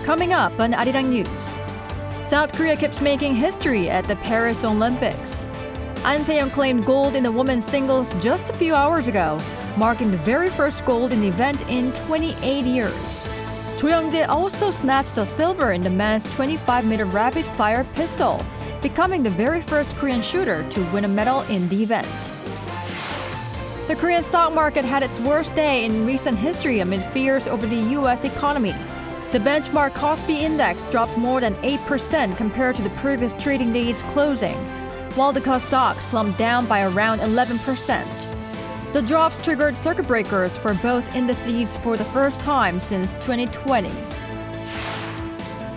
Coming up on Arirang News. South Korea keeps making history at the Paris Olympics. An Se-young claimed gold in the women's singles just a few hours ago, marking the very first gold in the event in 28 years. Cho Young-jae also snatched the silver in the men's 25-meter rapid-fire pistol, becoming the very first Korean shooter to win a medal in the event. The Korean stock market had its worst day in recent history amid fears over the U.S. economy. The benchmark KOSPI index dropped more than 8% compared to the previous trading day's closing, while the KOSPI stock slumped down by around 11%. The drops triggered circuit breakers for both indices for the first time since 2020.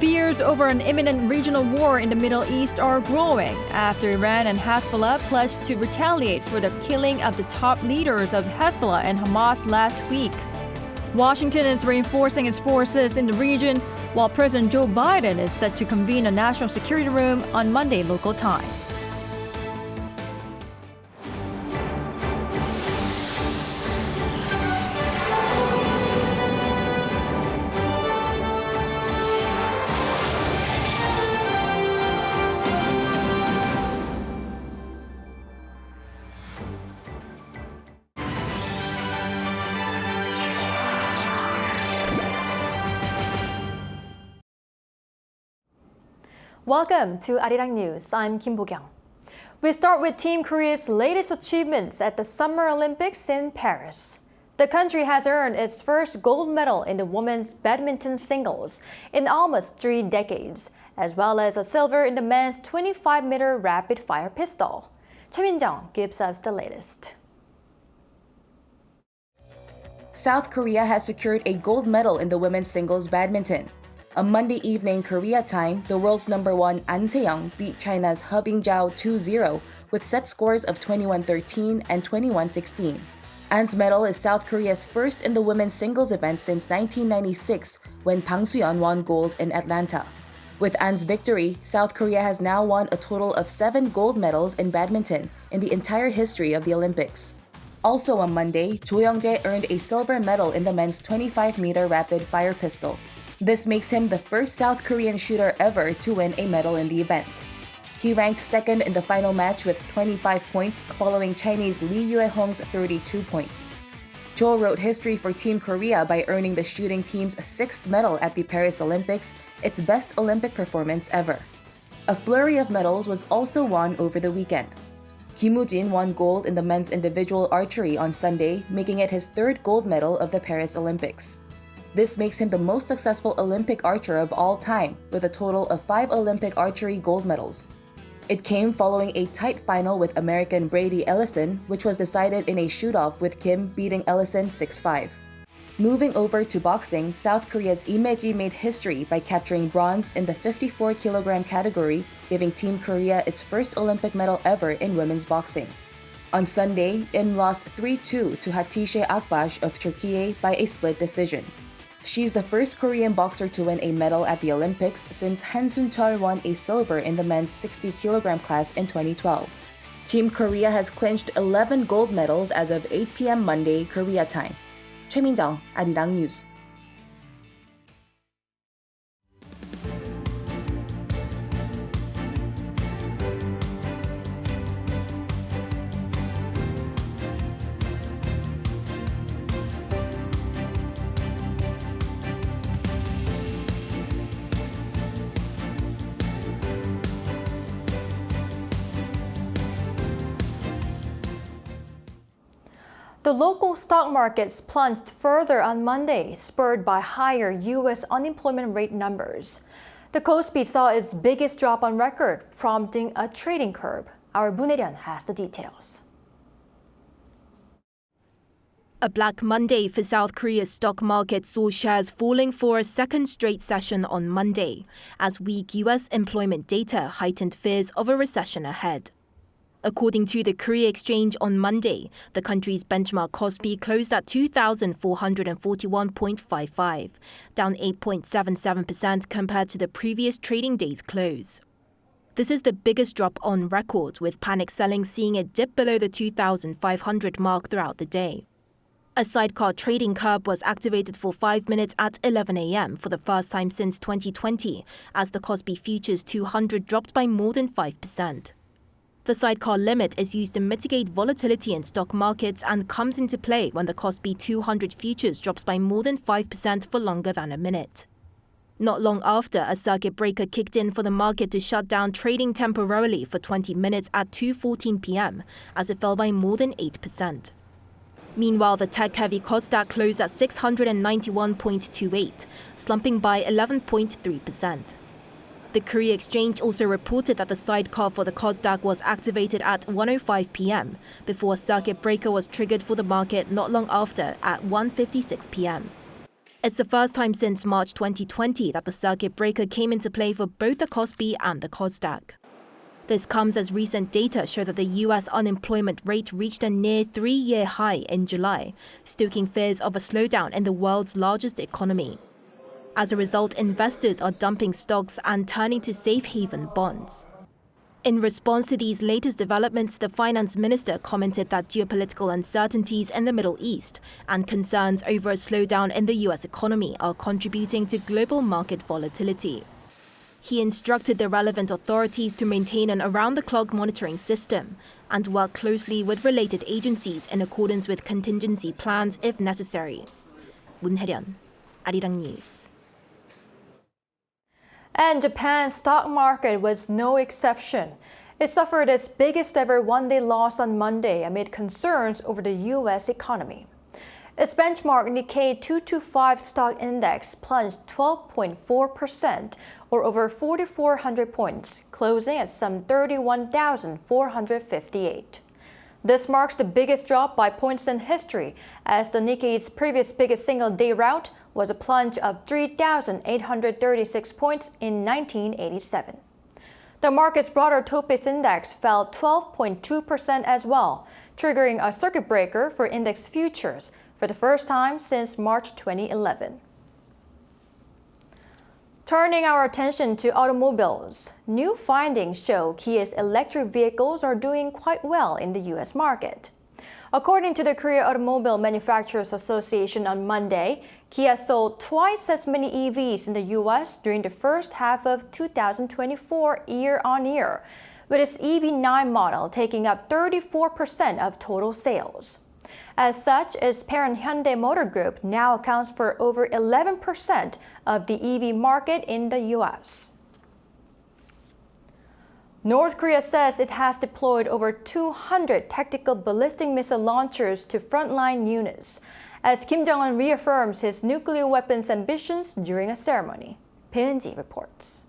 Fears over an imminent regional war in the Middle East are growing after Iran and Hezbollah pledged to retaliate for the killing of the top leaders of Hezbollah and Hamas last week. Washington is reinforcing its forces in the region, while President Joe Biden is set to convene a national security room on Monday local time. Welcome to Arirang News. I'm Kim Bo-kyung. We start with Team Korea's latest achievements at the Summer Olympics in Paris. The country has earned its first gold medal in the women's badminton singles in almost 3 decades, as well as a silver in the men's 25-meter rapid-fire pistol. Choi Min-jung gives us the latest. South Korea has secured a gold medal in the women's singles badminton. On Monday evening Korea time, the world's number 1 An Se-young beat China's He Bingjiao 2-0 with set scores of 21-13 and 21-16. An's medal is South Korea's first in the women's singles event since 1996 when Bang Soo-yeon won gold in Atlanta. With An's victory, South Korea has now won a total of 7 gold medals in badminton in the entire history of the Olympics. Also on Monday, Cho Young-jae earned a silver medal in the men's 25-meter rapid-fire pistol. This makes him the first South Korean shooter ever to win a medal in the event. He ranked second in the final match with 25 points, following Chinese Lee Yue-hong's 32 points. Cho wrote history for Team Korea by earning the shooting team's 6th medal at the Paris Olympics, its best Olympic performance ever. A flurry of medals was also won over the weekend. Kim Woo-jin won gold in the men's individual archery on Sunday, making it his 3rd gold medal of the Paris Olympics. This makes him the most successful Olympic archer of all time, with a total of 5 Olympic archery gold medals. It came following a tight final with American Brady Ellison, which was decided in a shoot-off with Kim beating Ellison 6-5. Moving over to boxing, South Korea's Lee Mae-ji made history by capturing bronze in the 54-kilogram category, giving Team Korea its first Olympic medal ever in women's boxing. On Sunday, Im lost 3-2 to Hatice Akbaş of Turkey by a split decision. She's the first Korean boxer to win a medal at the Olympics since Han Sun-chul won a silver in the men's 60-kilogram class in 2012. Team Korea has clinched 11 gold medals as of 8 p.m. Monday, Korea time. Choi Min-jung, Arirang News. The local stock markets plunged further on Monday, spurred by higher U.S. unemployment rate numbers. The KOSPI saw its biggest drop on record, prompting a trading curb. Our Bunerian has the details. A black Monday for South Korea's stock market saw shares falling for a second straight session on Monday, as weak U.S. employment data heightened fears of a recession ahead. According to the Korea Exchange on Monday, the country's benchmark KOSPI closed at 2,441.55, down 8.77% compared to the previous trading day's close. This is the biggest drop on record, with panic selling seeing it dip below the 2,500 mark throughout the day. A sidecar trading curb was activated for 5 minutes at 11 a.m. for the first time since 2020, as the KOSPI futures 200 dropped by more than 5%. The sidecar limit is used to mitigate volatility in stock markets and comes into play when the KOSPI 200 futures drops by more than 5% for longer than a minute. Not long after, a circuit breaker kicked in for the market to shut down trading temporarily for 20 minutes at 2:14 p.m. as it fell by more than 8%. Meanwhile, the tech-heavy KOSDAQ closed at 691.28, slumping by 11.3%. The Korea Exchange also reported that the sidecar for the KOSDAQ was activated at 1:05 p.m. before a circuit breaker was triggered for the market not long after at 1:56 p.m. It's the first time since March 2020 that the circuit breaker came into play for both the KOSPI and the KOSDAQ. This comes as recent data show that the U.S. unemployment rate reached a near 3-year high in July, stoking fears of a slowdown in the world's largest economy. As a result, investors are dumping stocks and turning to safe haven bonds. In response to these latest developments, the finance minister commented that geopolitical uncertainties in the Middle East and concerns over a slowdown in the U.S. economy are contributing to global market volatility. He instructed the relevant authorities to maintain an around-the-clock monitoring system and work closely with related agencies in accordance with contingency plans if necessary. 문혜련, Arirang News. And Japan's stock market was no exception. It suffered its biggest ever one-day loss on Monday amid concerns over the U.S. economy. Its benchmark Nikkei 225 stock index plunged 12.4%, or over 4,400 points, closing at some 31,458. This marks the biggest drop by points in history, as the Nikkei's previous biggest single-day rout was a plunge of 3,836 points in 1987. The market's broader Topix index fell 12.2% as well, triggering a circuit breaker for index futures for the first time since March 2011. Turning our attention to automobiles, new findings show Kia's electric vehicles are doing quite well in the U.S. market. According to the Korea Automobile Manufacturers Association on Monday, Kia sold twice as many EVs in the U.S. during the first half of 2024 year-on-year, with its EV9 model taking up 34% of total sales. As such, its parent Hyundai Motor Group now accounts for over 11% of the EV market in the U.S. North Korea says it has deployed over 200 tactical ballistic missile launchers to frontline units, as Kim Jong-un reaffirms his nuclear weapons ambitions during a ceremony. PNG reports.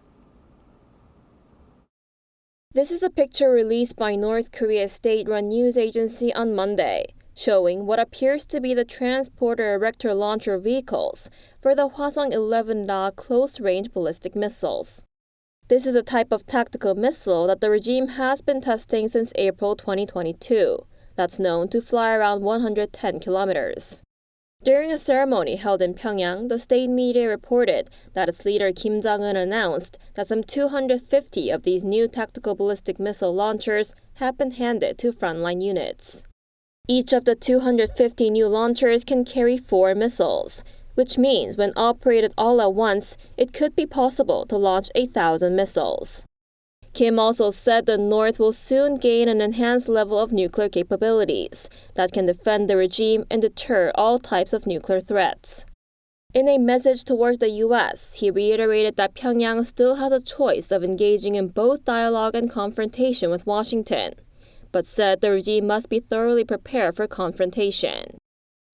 This is a picture released by North Korea's state-run news agency on Monday, showing what appears to be the transporter erector launcher vehicles for the Hwasong-11 close-range ballistic missiles. This is a type of tactical missile that the regime has been testing since April 2022, that's known to fly around 110 kilometers. During a ceremony held in Pyongyang, the state media reported that its leader Kim Jong-un announced that some 250 of these new tactical ballistic missile launchers have been handed to frontline units. Each of the 250 new launchers can carry 4 missiles, which means when operated all at once, it could be possible to launch 1,000 missiles. Kim also said the North will soon gain an enhanced level of nuclear capabilities that can defend the regime and deter all types of nuclear threats. In a message towards the U.S., he reiterated that Pyongyang still has a choice of engaging in both dialogue and confrontation with Washington, but said the regime must be thoroughly prepared for confrontation.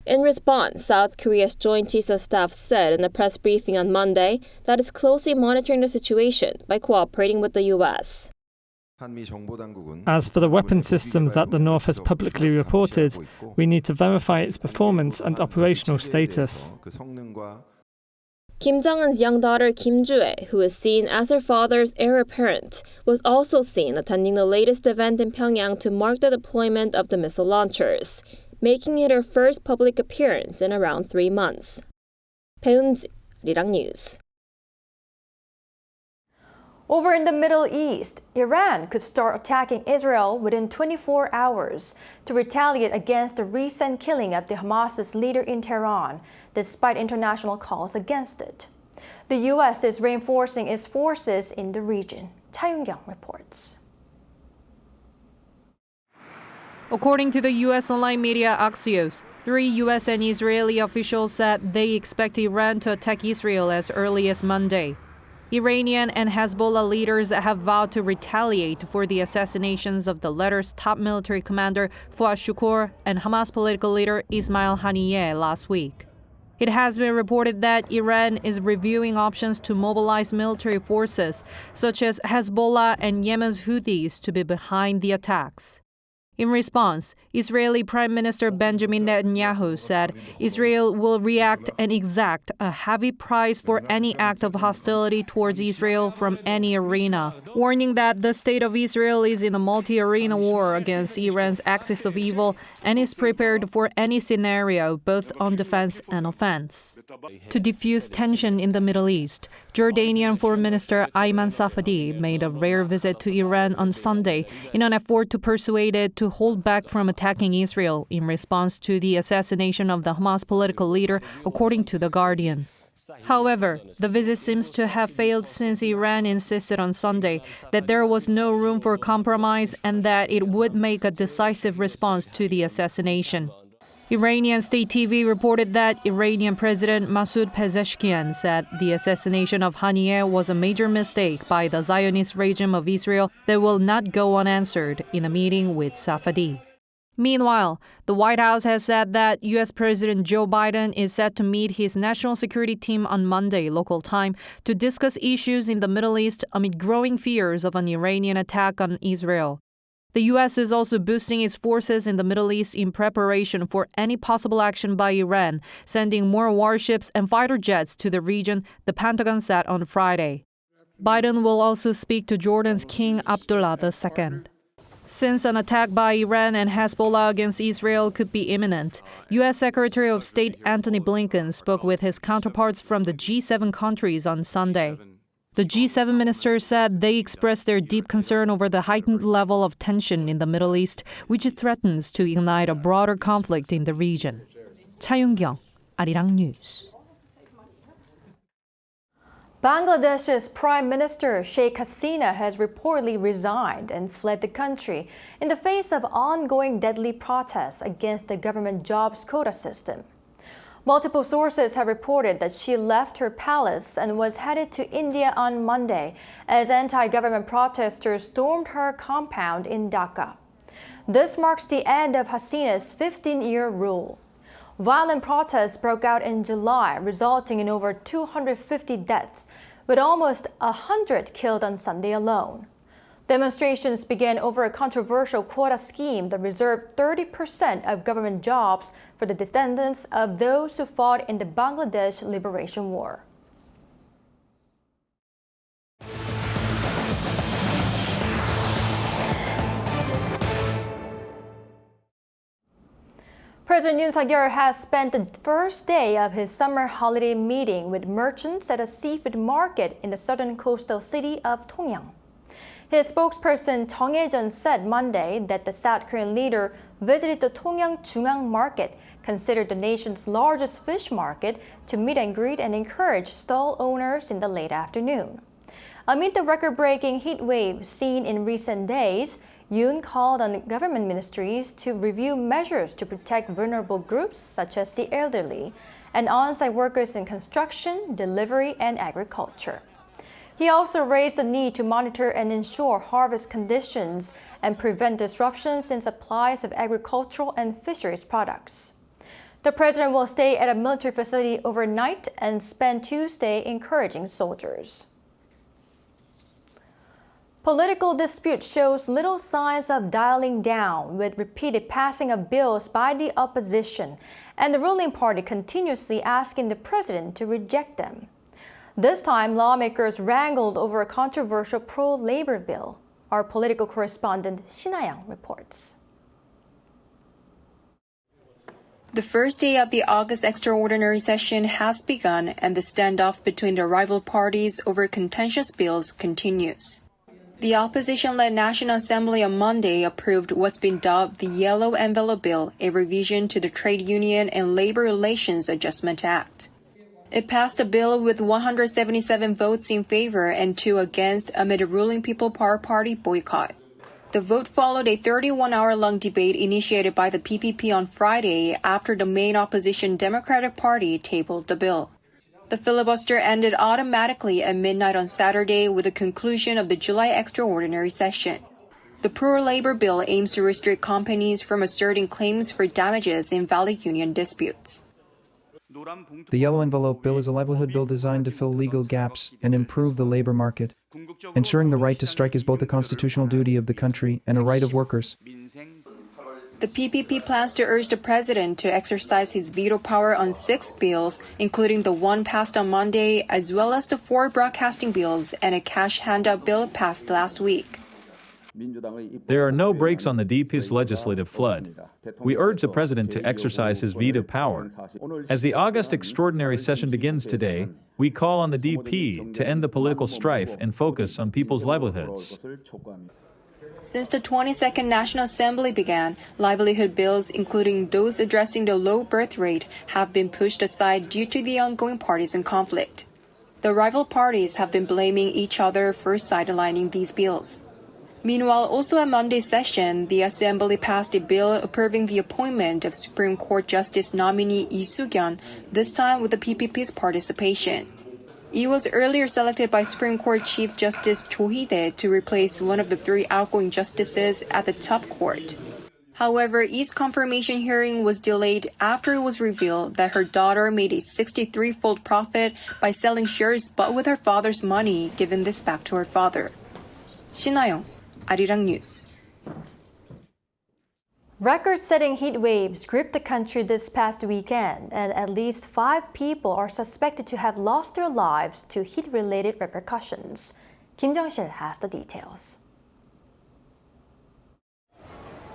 In response, South Korea's Joint Chiefs of Staff said in a press briefing on Monday that it's closely monitoring the situation by cooperating with the U.S. As for the weapon system that the North has publicly reported, we need to verify its performance and operational status. Kim Jong-un's young daughter Kim Ju-ae, who is seen as her father's heir apparent, was also seen attending the latest event in Pyongyang to mark the deployment of the missile launchers, making it her first public appearance in around 3 months. Arirang News. Over in the Middle East, Iran could start attacking Israel within 24 hours to retaliate against the recent killing of the Hamas's leader in Tehran, despite international calls against it. The U.S. is reinforcing its forces in the region. Cha Yoon-kyung reports. According to the U.S. online media Axios, 3 U.S. and Israeli officials said they expect Iran to attack Israel as early as Monday. Iranian and Hezbollah leaders have vowed to retaliate for the assassinations of the latter's top military commander Fuad Shukr and Hamas political leader Ismail Haniyeh last week. It has been reported that Iran is reviewing options to mobilize military forces, such as Hezbollah and Yemen's Houthis, to be behind the attacks. In response, Israeli Prime Minister Benjamin Netanyahu said Israel will react and exact a heavy price for any act of hostility towards Israel from any arena, warning that the state of Israel is in a multi-arena war against Iran's axis of evil and is prepared for any scenario, both on defense and offense. To diffuse tension in the Middle East, Jordanian Foreign Minister Ayman Safadi made a rare visit to Iran on Sunday in an effort to persuade it to hold back from attacking Israel in response to the assassination of the Hamas political leader, according to The Guardian. However, the visit seems to have failed since Iran insisted on Sunday that there was no room for compromise and that it would make a decisive response to the assassination. Iranian state TV reported that Iranian President Masoud Pezeshkian said the assassination of Haniyeh was a major mistake by the Zionist regime of Israel that will not go unanswered in a meeting with Safadi. Meanwhile, the White House has said that U.S. President Joe Biden is set to meet his national security team on Monday, local time, to discuss issues in the Middle East amid growing fears of an Iranian attack on Israel. The U.S. is also boosting its forces in the Middle East in preparation for any possible action by Iran, sending more warships and fighter jets to the region, the Pentagon said on Friday. Biden will also speak to Jordan's King Abdullah II. Since an attack by Iran and Hezbollah against Israel could be imminent, U.S. Secretary of State Antony Blinken spoke with his counterparts from the G7 countries on Sunday. The G7 ministers said they expressed their deep concern over the heightened level of tension in the Middle East, which threatens to ignite a broader conflict in the region. Cha Yoon-kyung, Arirang News. Bangladesh's Prime Minister Sheikh Hasina has reportedly resigned and fled the country in the face of ongoing deadly protests against the government jobs quota system. Multiple sources have reported that she left her palace and was headed to India on Monday as anti-government protesters stormed her compound in Dhaka. This marks the end of Hasina's 15-year rule. Violent protests broke out in July, resulting in over 250 deaths, with almost 100 killed on Sunday alone. Demonstrations began over a controversial quota scheme that reserved 30% of government jobs for the descendants of those who fought in the Bangladesh Liberation War. President Yoon Suk-yeol has spent the first day of his summer holiday meeting with merchants at a seafood market in the southern coastal city of Tongyang. His spokesperson Chung Hae-jeon said Monday that the South Korean leader visited the Tongyang Jungang Market, considered the nation's largest fish market, to meet and greet and encourage stall owners in the late afternoon. Amid the record-breaking heat wave seen in recent days, Yoon called on government ministries to review measures to protect vulnerable groups such as the elderly and on-site workers in construction, delivery, and agriculture. He also raised the need to monitor and ensure harvest conditions and prevent disruptions in supplies of agricultural and fisheries products. The president will stay at a military facility overnight and spend Tuesday encouraging soldiers. Political dispute shows little signs of dialing down, with repeated passing of bills by the opposition and the ruling party continuously asking the president to reject them. This time, lawmakers wrangled over a controversial pro-labor bill. Our political correspondent Shin Ha-young reports. The first day of the August extraordinary session has begun, and the standoff between the rival parties over contentious bills continues. The opposition-led National Assembly on Monday approved what's been dubbed the Yellow Envelope Bill, a revision to the Trade Union and Labor Relations Adjustment Act. It passed a bill with 177 votes in favor and 2 against amid a ruling People Power Party boycott. The vote followed a 31-hour-long debate initiated by the PPP on Friday after the main opposition Democratic Party tabled the bill. The filibuster ended automatically at midnight on Saturday with the conclusion of the July extraordinary session. The pro-labor bill aims to restrict companies from asserting claims for damages in valid union disputes. The Yellow Envelope Bill is a livelihood bill designed to fill legal gaps and improve the labor market. Ensuring the right to strike is both a constitutional duty of the country and a right of workers. The PPP plans to urge the president to exercise his veto power on 6 bills, including the one passed on Monday, as well as the 4 broadcasting bills and a cash handout bill passed last week. There are no brakes on the DP's legislative flood. We urge the president to exercise his veto power. As the August extraordinary session begins today, we call on the DP to end the political strife and focus on people's livelihoods. Since the 22nd National Assembly began, livelihood bills, including those addressing the low birth rate, have been pushed aside due to the ongoing partisan conflict. The rival parties have been blaming each other for sidelining these bills. Meanwhile, also at Monday's session, the Assembly passed a bill approving the appointment of Supreme Court Justice nominee Lee Soo-kyun, this time with the PPP's participation. Lee was earlier selected by Supreme Court Chief Justice Cho Hee-dae to replace one of the 3 outgoing justices at the top court. However, Lee's confirmation hearing was delayed after it was revealed that her daughter made a 63-fold profit by selling shares but with her father's money, giving this back to her father. 신하영, Arirang News. Record-setting heat waves gripped the country this past weekend, and at least 5 people are suspected to have lost their lives to heat-related repercussions. Kim Jung-sil has the details.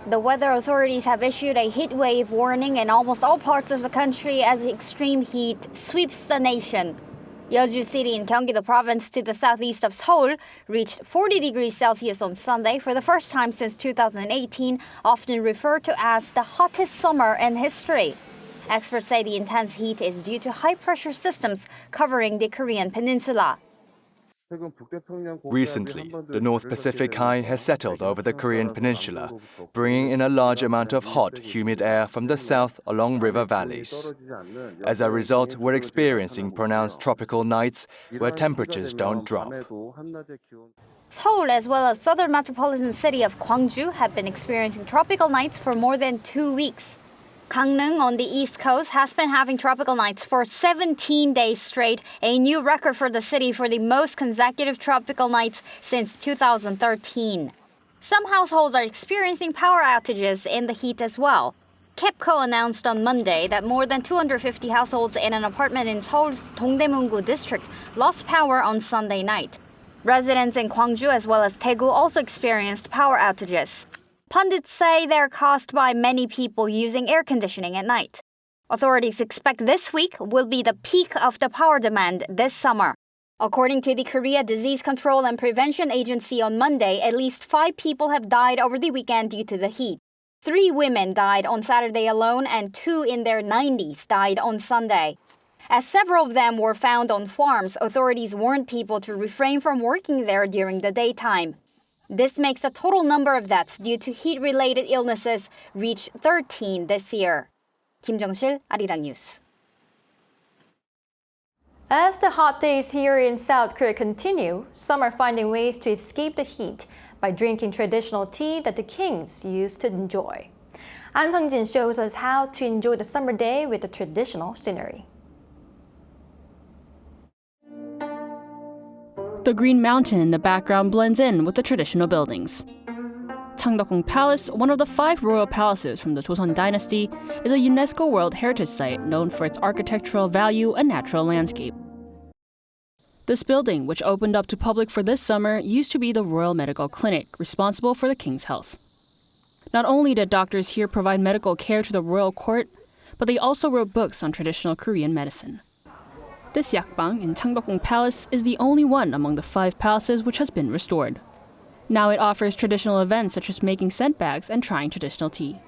The weather authorities have issued a heat wave warning in almost all parts of the country as extreme heat sweeps the nation. Yeoju City in Gyeonggi-do province to the southeast of Seoul reached 40 degrees Celsius on Sunday for the first time since 2018, often referred to as the hottest summer in history. Experts say the intense heat is due to high-pressure systems covering the Korean peninsula. Recently, the North Pacific High has settled over the Korean peninsula, bringing in a large amount of hot, humid air from the south along river valleys. As a result, we're experiencing pronounced tropical nights where temperatures don't drop. Seoul, as well as southern metropolitan city of Gwangju, have been experiencing tropical nights for more than 2 weeks. Gangneung on the east coast has been having tropical nights for 17 days straight, a new record for the city for the most consecutive tropical nights since 2013. Some households are experiencing power outages in the heat as well. KEPCO announced on Monday that more than 250 households in an apartment in Seoul's Dongdaemun-gu district lost power on Sunday night. Residents in Gwangju as well as Daegu also experienced power outages. Pundits say they're caused by many people using air conditioning at night. Authorities expect this week will be the peak of the power demand this summer. According to the Korea Disease Control and Prevention Agency on Monday, at least 5 people have died over the weekend due to the heat. 3 women died on Saturday alone and 2 in their 90s died on Sunday. As several of them were found on farms, authorities warned people to refrain from working there during the daytime. This makes the total number of deaths due to heat-related illnesses reach 13 this year. Kim Jung-sil, Arirang News. As the hot days here in South Korea continue, some are finding ways to escape the heat by drinking traditional tea that the kings used to enjoy. An Sung-jin shows us how to enjoy the summer day with the traditional scenery. The green mountain in the background blends in with the traditional buildings. Tong Palace, one of the 5 royal palaces from the Joseon dynasty, is a UNESCO World Heritage Site known for its architectural value and natural landscape. This building, which opened up to public for this summer, used to be the Royal Medical Clinic, responsible for the king's health. Not only did doctors here provide medical care to the royal court, but they also wrote books on traditional Korean medicine. This yakbang in Tong Palace is the only one among the 5 palaces which has been restored. Now it offers traditional events such as making scent bags and trying traditional tea.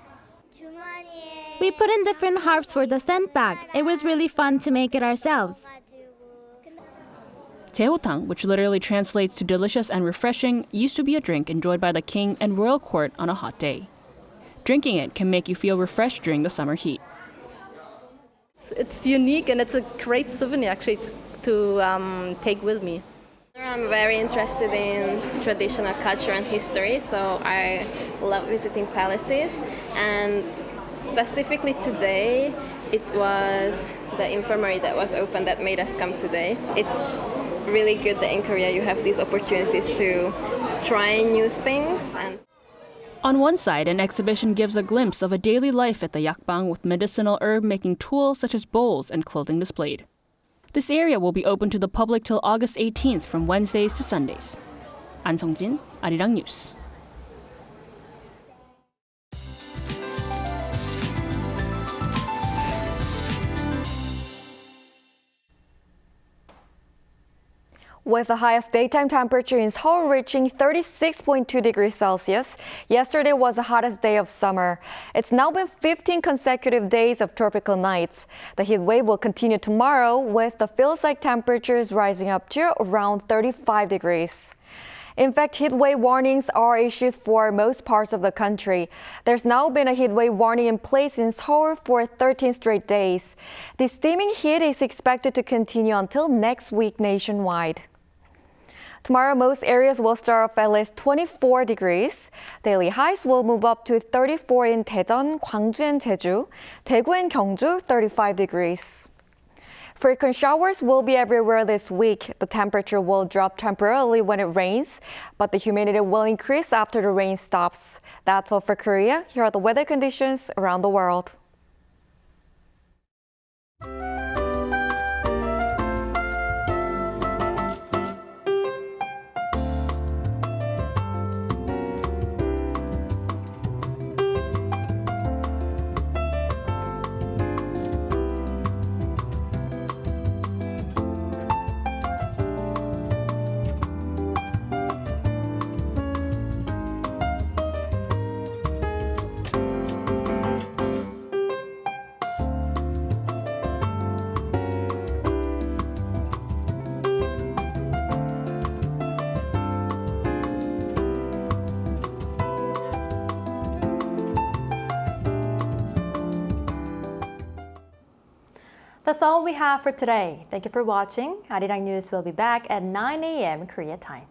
We put in different herbs for the scent bag. It was really fun to make it ourselves. Taehotang, which literally translates to delicious and refreshing, used to be a drink enjoyed by the king and royal court on a hot day. Drinking it can make you feel refreshed during the summer heat. It's unique and it's a great souvenir actually to take with me. I'm very interested in traditional culture and history, so I love visiting palaces. And specifically today, it was the infirmary that was open that made us come today. It's really good that in Korea you have these opportunities to try new things. On one side, an exhibition gives a glimpse of a daily life at the yakbang with medicinal herb-making tools such as bowls and clothing displayed. This area will be open to the public till August 18th from Wednesdays to Sundays. An Sung-jin, Arirang News. With the highest daytime temperature in Seoul reaching 36.2 degrees Celsius, yesterday was the hottest day of summer. It's now been 15 consecutive days of tropical nights. The heat wave will continue tomorrow with the feels-like temperatures rising up to around 35 degrees. In fact, heat wave warnings are issued for most parts of the country. There's now been a heat wave warning in place in Seoul for 13 straight days. The steaming heat is expected to continue until next week nationwide. Tomorrow, most areas will start off at least 24 degrees. Daily highs will move up to 34 in Daejeon, Gwangju, and Jeju. Daegu and Gyeongju, 35 degrees. Frequent showers will be everywhere this week. The temperature will drop temporarily when it rains, but the humidity will increase after the rain stops. That's all for Korea. Here are the weather conditions around the world. That's all we have for today. Thank you for watching. Arirang News will be back at 9 a.m. Korea time.